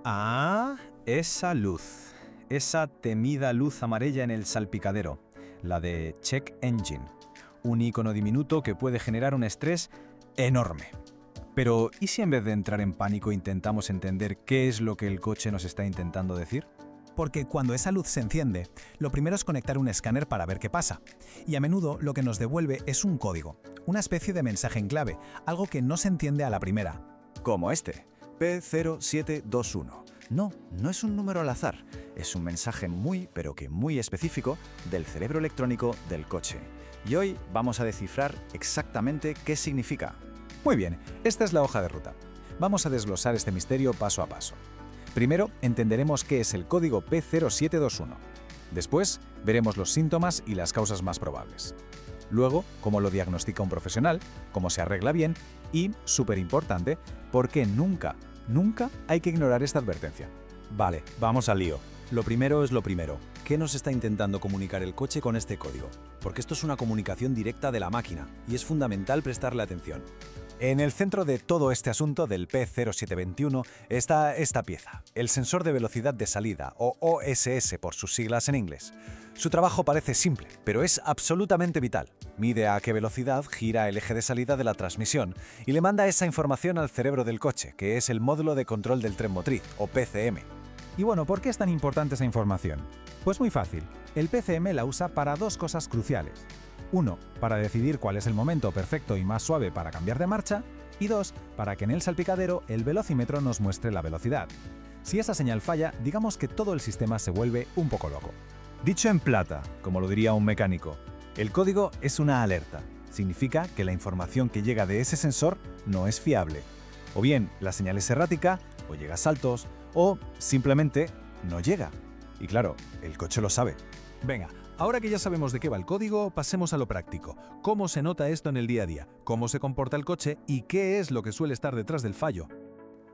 Ah, esa luz. Esa temida luz amarilla en el salpicadero, la de Check Engine. Un icono diminuto que puede generar un estrés enorme. Pero, ¿y si en vez de entrar en pánico intentamos entender qué es lo que el coche nos está intentando decir? Porque cuando esa luz se enciende, lo primero es conectar un escáner para ver qué pasa. Y a menudo lo que nos devuelve es un código, una especie de mensaje en clave, algo que no se entiende a la primera. Como este, P0721. No es un número al azar, es un mensaje pero que muy específico del cerebro electrónico del coche. Y hoy vamos a descifrar exactamente qué significa. Muy bien, esta es la hoja de ruta. Vamos a desglosar este misterio paso a paso. Primero, entenderemos qué es el código P0721. Después, veremos los síntomas y las causas más probables. Luego, cómo lo diagnostica un profesional, cómo se arregla bien y, súper importante, por qué nunca hay que ignorar esta advertencia. Vale, vamos al lío. Lo primero es lo primero. ¿Qué nos está intentando comunicar el coche con este código? Porque esto es una comunicación directa de la máquina y es fundamental prestarle atención. En el centro de todo este asunto del P0721 está esta pieza, el sensor de velocidad de salida, o OSS por sus siglas en inglés. Su trabajo parece simple, pero es absolutamente vital. Mide a qué velocidad gira el eje de salida de la transmisión y le manda esa información al cerebro del coche, que es el módulo de control del tren motriz, o PCM. Y bueno, ¿por qué es tan importante esa información? Pues muy fácil, el PCM la usa para dos cosas cruciales. 1. Para decidir cuál es el momento perfecto y más suave para cambiar de marcha. Y 2. Para que en el salpicadero el velocímetro nos muestre la velocidad. Si esa señal falla, digamos que todo el sistema se vuelve un poco loco. Dicho en plata, como lo diría un mecánico, el código es una alerta. Significa que la información que llega de ese sensor no es fiable. O bien la señal es errática, o llega a saltos, o simplemente no llega. Y claro, el coche lo sabe. Venga, ahora que ya sabemos de qué va el código, pasemos a lo práctico. ¿Cómo se nota esto en el día a día? ¿Cómo se comporta el coche? ¿Y qué es lo que suele estar detrás del fallo?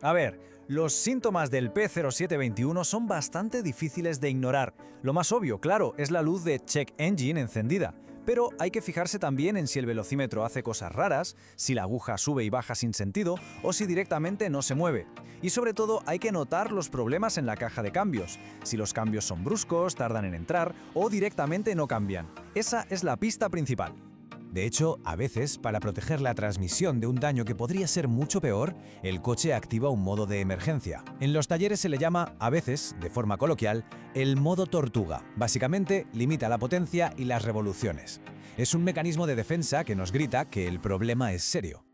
A ver, los síntomas del P0721 son bastante difíciles de ignorar. Lo más obvio, claro, es la luz de Check Engine encendida. Pero hay que fijarse también en si el velocímetro hace cosas raras, si la aguja sube y baja sin sentido o si directamente no se mueve. Y sobre todo hay que notar los problemas en la caja de cambios, si los cambios son bruscos, tardan en entrar o directamente no cambian. Esa es la pista principal. De hecho, a veces, para proteger la transmisión de un daño que podría ser mucho peor, el coche activa un modo de emergencia. En los talleres se le llama, a veces, de forma coloquial, el modo tortuga. Básicamente, limita la potencia y las revoluciones. Es un mecanismo de defensa que nos grita que el problema es serio.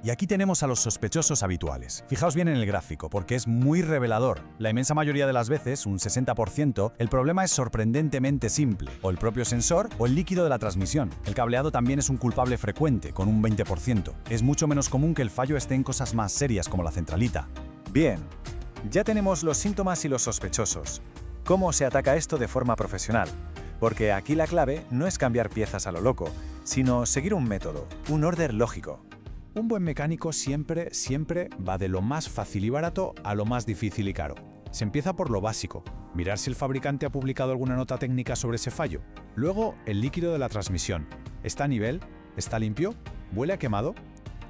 Y aquí tenemos a los sospechosos habituales. Fijaos bien en el gráfico, porque es muy revelador. La inmensa mayoría de las veces, un 60%, el problema es sorprendentemente simple, o el propio sensor o el líquido de la transmisión. El cableado también es un culpable frecuente, con un 20%. Es mucho menos común que el fallo esté en cosas más serias como la centralita. Bien, ya tenemos los síntomas y los sospechosos. ¿Cómo se ataca esto de forma profesional? Porque aquí la clave no es cambiar piezas a lo loco, sino seguir un método, un orden lógico. Un buen mecánico siempre va de lo más fácil y barato a lo más difícil y caro. Se empieza por lo básico, mirar si el fabricante ha publicado alguna nota técnica sobre ese fallo. Luego, el líquido de la transmisión. ¿Está a nivel? ¿Está limpio? ¿Huele a quemado?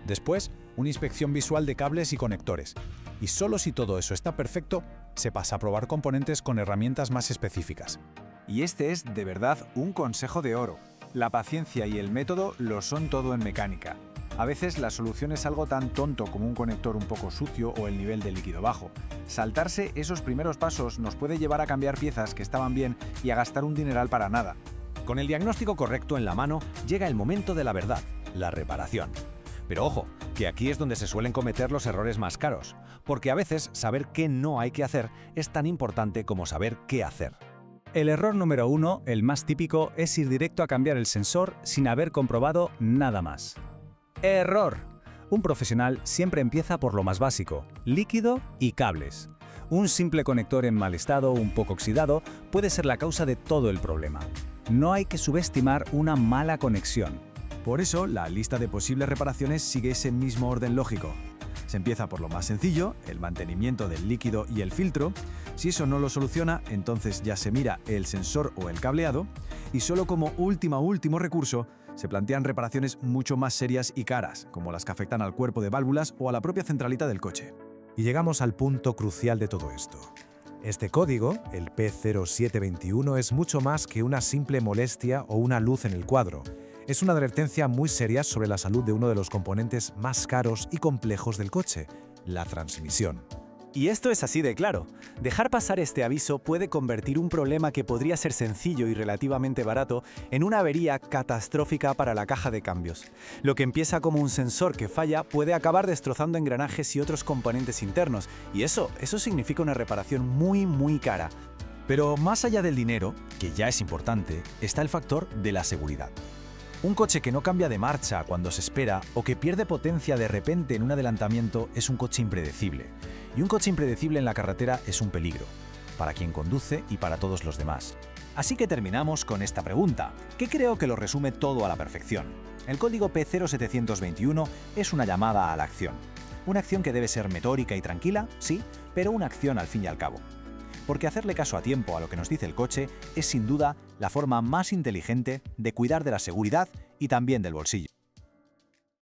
Después, una inspección visual de cables y conectores. Y solo si todo eso está perfecto, se pasa a probar componentes con herramientas más específicas. Y este es, de verdad, un consejo de oro. La paciencia y el método lo son todo en mecánica. A veces la solución es algo tan tonto como un conector un poco sucio o el nivel de líquido bajo. Saltarse esos primeros pasos nos puede llevar a cambiar piezas que estaban bien y a gastar un dineral para nada. Con el diagnóstico correcto en la mano, llega el momento de la verdad, la reparación. Pero ojo, que aquí es donde se suelen cometer los errores más caros, porque a veces saber qué no hay que hacer es tan importante como saber qué hacer. El error número 1, el más típico, es ir directo a cambiar el sensor sin haber comprobado nada más. ¡Error! Un profesional siempre empieza por lo más básico, líquido y cables. Un simple conector en mal estado o un poco oxidado puede ser la causa de todo el problema. No hay que subestimar una mala conexión. Por eso, la lista de posibles reparaciones sigue ese mismo orden lógico. Se empieza por lo más sencillo, el mantenimiento del líquido y el filtro. Si eso no lo soluciona, entonces ya se mira el sensor o el cableado. Y solo como último recurso, se plantean reparaciones mucho más serias y caras, como las que afectan al cuerpo de válvulas o a la propia centralita del coche. Y llegamos al punto crucial de todo esto. Este código, el P0721, es mucho más que una simple molestia o una luz en el cuadro. Es una advertencia muy seria sobre la salud de uno de los componentes más caros y complejos del coche, la transmisión. Y esto es así de claro. Dejar pasar este aviso puede convertir un problema que podría ser sencillo y relativamente barato en una avería catastrófica para la caja de cambios. Lo que empieza como un sensor que falla puede acabar destrozando engranajes y otros componentes internos, y eso significa una reparación muy cara. Pero más allá del dinero, que ya es importante, está el factor de la seguridad. Un coche que no cambia de marcha cuando se espera o que pierde potencia de repente en un adelantamiento es un coche impredecible. Y un coche impredecible en la carretera es un peligro, para quien conduce y para todos los demás. Así que terminamos con esta pregunta, que creo que lo resume todo a la perfección. El código P0721 es una llamada a la acción. Una acción que debe ser metódica y tranquila, sí, pero una acción al fin y al cabo. Porque hacerle caso a tiempo a lo que nos dice el coche es sin duda la forma más inteligente de cuidar de la seguridad y también del bolsillo.